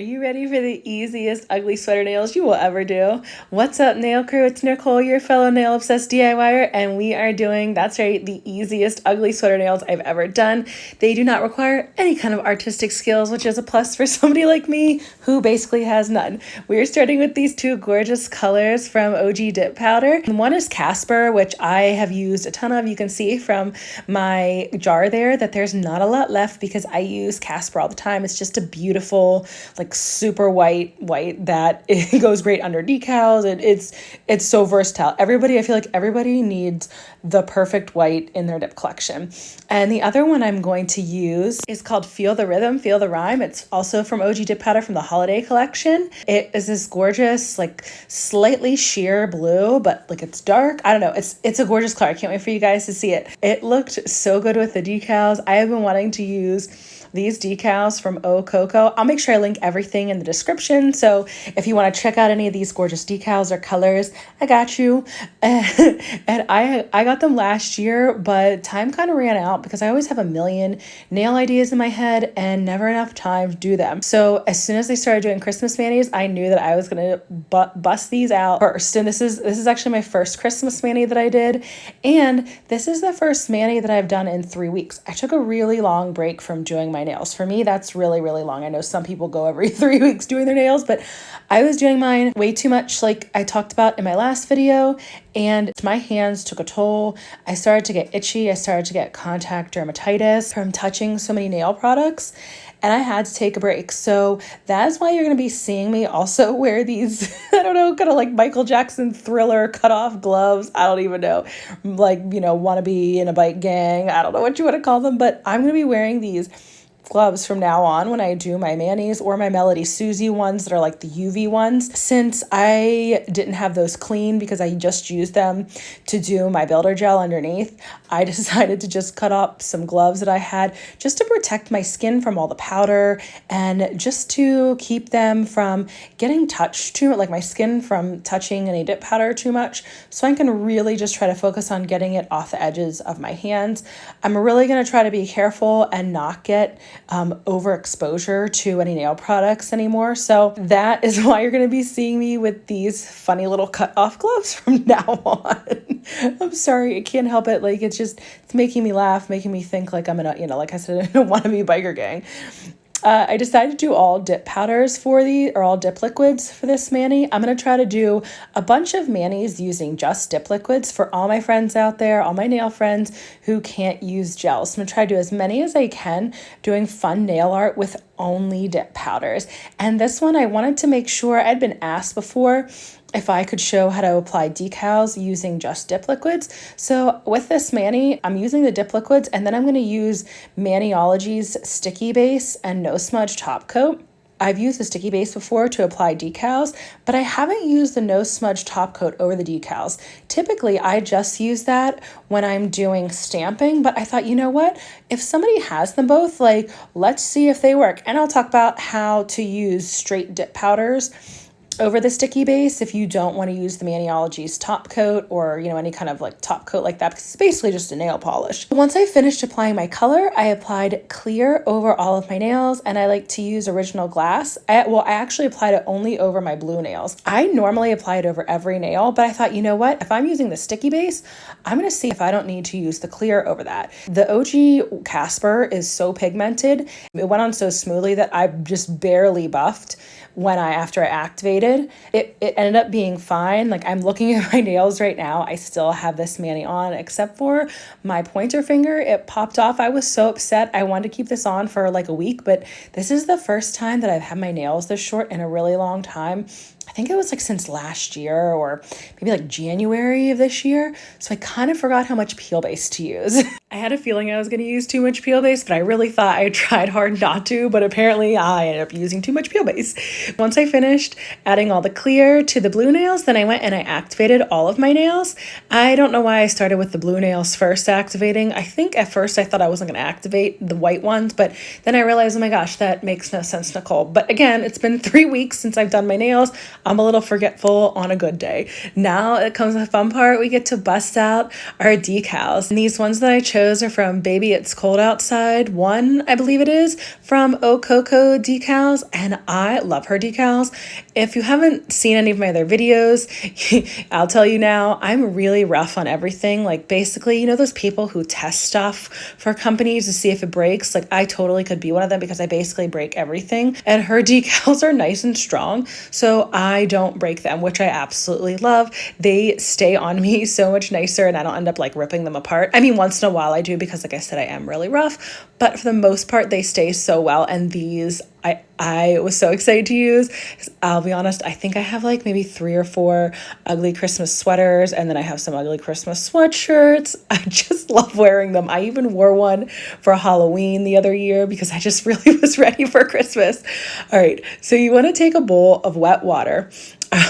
Are you ready for the easiest ugly sweater nails you will ever do? What's up, nail crew? It's Nicole, your fellow nail obsessed DIYer, and we are doing, that's right, the easiest ugly sweater nails I've ever done. They do not require any kind of artistic skills, which is a plus for somebody like me who basically has none. We're starting with these two gorgeous colors from OG Dip Powder. And one is Casper, which I have used a ton of. You can see from my jar there that there's not a lot left because I use Casper all the time. It's just a beautiful, like super white that it goes great under decals. It's so versatile. I feel like everybody needs the perfect white in their dip collection. And the other one I'm going to use is called Feel the Rhythm, Feel the Rhyme. It's also from OG Dip Powder from the holiday collection. It is this gorgeous, like slightly sheer blue, but like it's dark. I don't know. It's a gorgeous color. I can't wait for you guys to see it. It looked so good with the decals. I have been wanting to use these decals from Coco. I'll make sure I link everything in the description. So if you want to check out any of these gorgeous decals or colors, I got you. And I got them last year, but time kind of ran out because I always have a million nail ideas in my head and never enough time to do them. So as soon as they started doing Christmas manis, I knew that I was going to bust these out first. And this is actually my first Christmas mani that I did. And this is the first mani that I've done in 3 weeks. I took a really long break from doing my nails. For me, that's really, really long. I know some people go every 3 weeks doing their nails, but I was doing mine way too much, like I talked about in my last video, and my hands took a toll. I started to get itchy. I started to get contact dermatitis from touching so many nail products, and I had to take a break. So that's why you're going to be seeing me also wear these, I don't know, kind of like Michael Jackson Thriller cut off gloves. I don't even know, like, wanna be in a bike gang. I don't know what you want to call them, but I'm going to be wearing these gloves from now on when I do my manis or my Melody Susie ones that are like the UV ones. Since I didn't have those clean because I just used them to do my builder gel underneath, I decided to just cut up some gloves that I had just to protect my skin from all the powder and just to keep them from getting touched too, like my skin from touching any dip powder too much. So I can really just try to focus on getting it off the edges of my hands. I'm really going to try to be careful and not get overexposure to any nail products anymore. So that is why you're going to be seeing me with these funny little cut off gloves from now on. I'm sorry, I can't help it. Like, it's making me laugh, making me think like I'm in a, like I said, I don't want to be biker gang. I decided to do all dip powders or all dip liquids for this mani. I'm going to try to do a bunch of manis using just dip liquids for all my friends out there, all my nail friends who can't use gels. So I'm going to try to do as many as I can doing fun nail art with only dip powders. And this one, I wanted to make sure, I'd been asked before if I could show how to apply decals using just dip liquids. So with this mani, I'm using the dip liquids, and then I'm going to use Maniology's sticky base and no smudge top coat. I've used the sticky base before to apply decals, but I haven't used the no smudge top coat over the decals. Typically, I just use that when I'm doing stamping, but I thought, you know what? If somebody has them both, like, let's see if they work. And I'll talk about how to use straight dip powders over the sticky base if you don't want to use the Maniology's top coat or, any kind of like top coat like that, because it's basically just a nail polish. Once I finished applying my color, I applied clear over all of my nails, and I like to use original glass. I actually applied it only over my blue nails. I normally apply it over every nail, but I thought, you know what? If I'm using the sticky base, I'm going to see if I don't need to use the clear over that. The OG Casper is so pigmented. It went on so smoothly that I just barely buffed after I activated. It ended up being fine. Like, I'm looking at my nails right now. I still have this mani on, except for my pointer finger. It popped off. I was so upset. I wanted to keep this on for like a week, but this is the first time that I've had my nails this short in a really long time. I think it was like since last year or maybe like January of this year. So I kind of forgot how much peel base to use. I had a feeling I was going to use too much peel base, but I really thought I tried hard not to, but apparently I ended up using too much peel base. Once I finished adding all the clear to the blue nails, then I went and I activated all of my nails. I don't know why I started with the blue nails first activating. I think at first I thought I wasn't going to activate the white ones, but then I realized, oh my gosh, that makes no sense, Nicole. But again, it's been 3 weeks since I've done my nails. I'm a little forgetful on a good day. Now it comes the fun part. We get to bust out our decals. And these ones that I chose are from Baby It's Cold Outside 1, I believe it is, from Coco Decals. And I love her decals. If you haven't seen any of my other videos, I'll tell you now, I'm really rough on everything. Like basically, you know, those people who test stuff for companies to see if it breaks, like I totally could be one of them because I basically break everything. And her decals are nice and strong, so I don't break them, which I absolutely love. They stay on me so much nicer and I don't end up like ripping them apart. I mean, once in a while I do because like I said, I am really rough, but for the most part, they stay so well. And these I was so excited to use. I'll be honest, I think I have like maybe 3 or 4 ugly Christmas sweaters, and then I have some ugly Christmas sweatshirts. I just love wearing them. I even wore one for Halloween the other year because I just really was ready for Christmas. All right, so you want to take a bowl of wet water.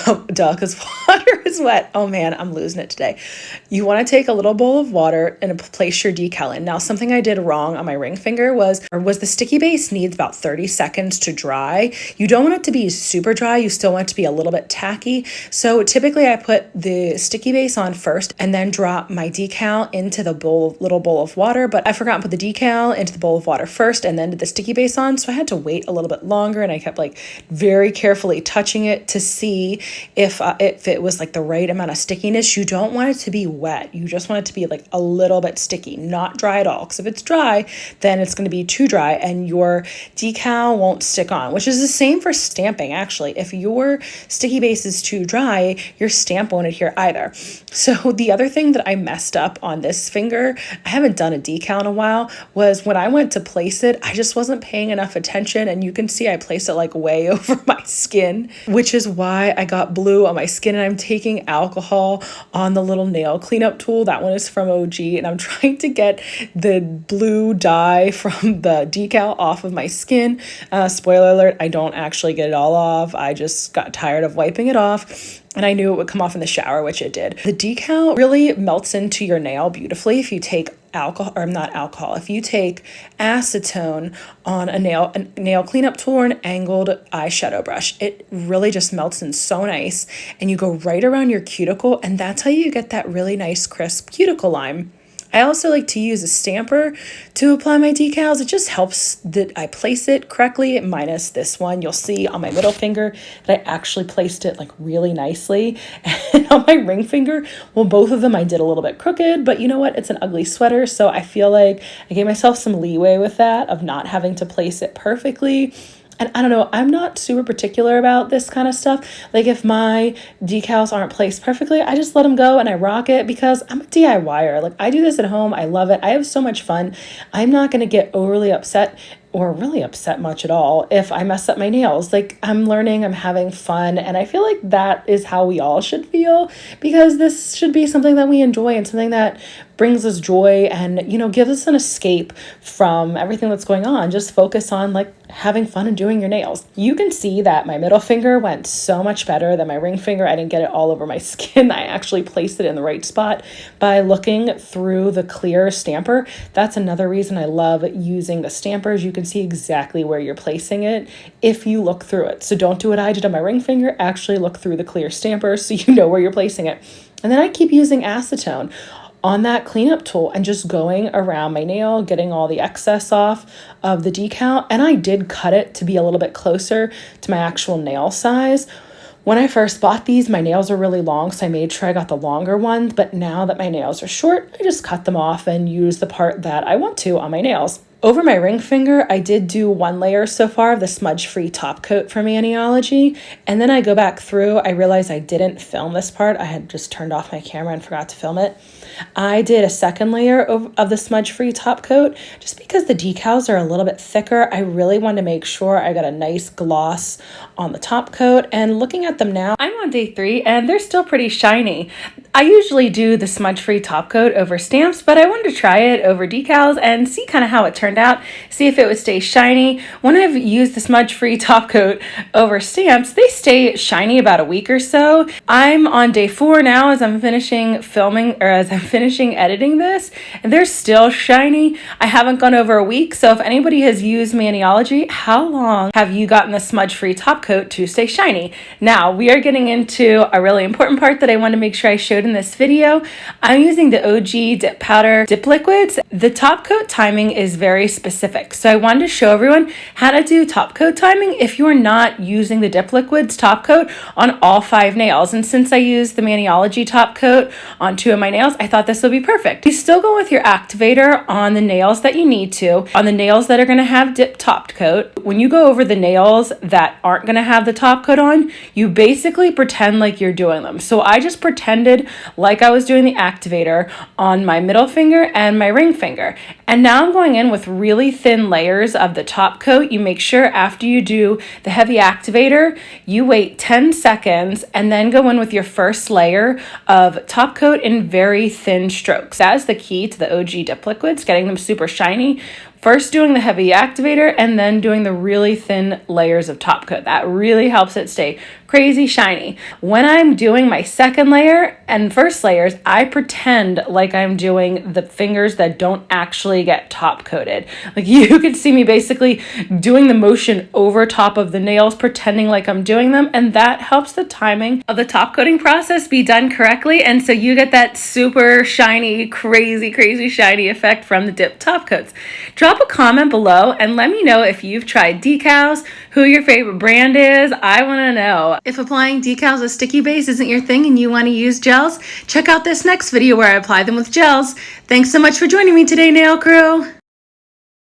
Duh, because water is wet. Oh man, I'm losing it today. You want to take a little bowl of water and place your decal in. Now, something I did wrong on my ring finger was the sticky base needs about 30 seconds to dry. You don't want it to be super dry. You still want it to be a little bit tacky. So typically I put the sticky base on first and then drop my decal into the little bowl of water, but I forgot to put the decal into the bowl of water first and then did the sticky base on. So I had to wait a little bit longer, and I kept like very carefully touching it to see if it was like the right amount of stickiness. You don't want it to be wet. You just want it to be like a little bit sticky, not dry at all. Because if it's dry, then it's going to be too dry and your decal won't stick on, which is the same for stamping. Actually, if your sticky base is too dry, your stamp won't adhere either. So the other thing that I messed up on this finger, I haven't done a decal in a while, was when I went to place it, I just wasn't paying enough attention. And you can see I placed it like way over my skin, which is why I got blue on my skin. And I'm taking alcohol on the little nail cleanup tool. That one is from OG. And I'm trying to get the blue dye from the decal off of my skin. Spoiler alert, I don't actually get it all off. I just got tired of wiping it off. And I knew it would come off in the shower, which it did. The decal really melts into your nail beautifully if you take if you take acetone on a nail cleanup tool or an angled eyeshadow brush. It really just melts in so nice, and you go right around your cuticle, and that's how you get that really nice crisp cuticle line. I also like to use a stamper to apply my decals. It just helps that I place it correctly, minus this one. You'll see on my middle finger that I actually placed it like really nicely. And on my ring finger, well, both of them I did a little bit crooked, but you know what? It's an ugly sweater, so I feel like I gave myself some leeway with that of not having to place it perfectly. And I don't know, I'm not super particular about this kind of stuff. Like if my decals aren't placed perfectly, I just let them go and I rock it because I'm a DIYer. Like I do this at home. I love it. I have so much fun. I'm not going to get overly upset or really upset much at all if I mess up my nails. Like I'm learning, I'm having fun, and I feel like that is how we all should feel, because this should be something that we enjoy and something that brings us joy and, you know, gives us an escape from everything that's going on. Just focus on like having fun and doing your nails. You can see that my middle finger went so much better than my ring finger. I didn't get it all over my skin. I actually placed it in the right spot by looking through the clear stamper. That's another reason I love using the stampers. You can see exactly where you're placing it if you look through it. So don't do what I did on my ring finger. Actually look through the clear stamper so you know where you're placing it. And then I keep using acetone on that cleanup tool and just going around my nail, getting all the excess off of the decal. And I did cut it to be a little bit closer to my actual nail size. When I first bought these, my nails are really long, so I made sure I got the longer ones. But now that my nails are short, I just cut them off and use the part that I want to on my nails. Over my ring finger, I did do 1 layer so far of the smudge-free top coat from Maniology, and then I go back through. I realized I didn't film this part. I had just turned off my camera and forgot to film it. I did a 2nd layer of the smudge-free top coat just because the decals are a little bit thicker. I really wanted to make sure I got a nice gloss on the top coat, and looking at them now, I'm on day 3 and they're still pretty shiny. I usually do the smudge-free top coat over stamps, but I wanted to try it over decals and see kind of how it turns turned out, see if it would stay shiny. When I've used the smudge-free top coat over stamps, they stay shiny about a week or so. I'm on day 4 now as I'm finishing filming, or as I'm finishing editing this, and they're still shiny. I haven't gone over a week, so if anybody has used Maniology, how long have you gotten the smudge-free top coat to stay shiny? Now, we are getting into a really important part that I want to make sure I showed in this video. I'm using the OG dip powder dip liquids. The top coat timing is very specific, so I wanted to show everyone how to do top coat timing if you're not using the dip liquids top coat on all 5 nails. And since I used the Maniology top coat on 2 of my nails, I thought this would be perfect. You still go with your activator on the nails that you need to. On the nails that are going to have dip top coat, when you go over the nails that aren't going to have the top coat on, you basically pretend like you're doing them. So I just pretended like I was doing the activator on my middle finger and my ring finger. And now I'm going in with really thin layers of the top coat. You make sure after you do the heavy activator, you wait 10 seconds and then go in with your first layer of top coat in very thin strokes. That is the key to the OG dip liquids, getting them super shiny. First doing the heavy activator and then doing the really thin layers of top coat. That really helps it stay crazy shiny. When I'm doing my second layer and first layers, I pretend like I'm doing the fingers that don't actually get top coated. Like you could see me basically doing the motion over top of the nails, pretending like I'm doing them, and that helps the timing of the top coating process be done correctly, and so you get that super shiny, crazy shiny effect from the dip top coats. Drop a comment below and let me know if you've tried decals, who your favorite brand is. I want to know. If applying decals with sticky base isn't your thing and you want to use gels, check out this next video where I apply them with gels. Thanks so much for joining me today, nail crew.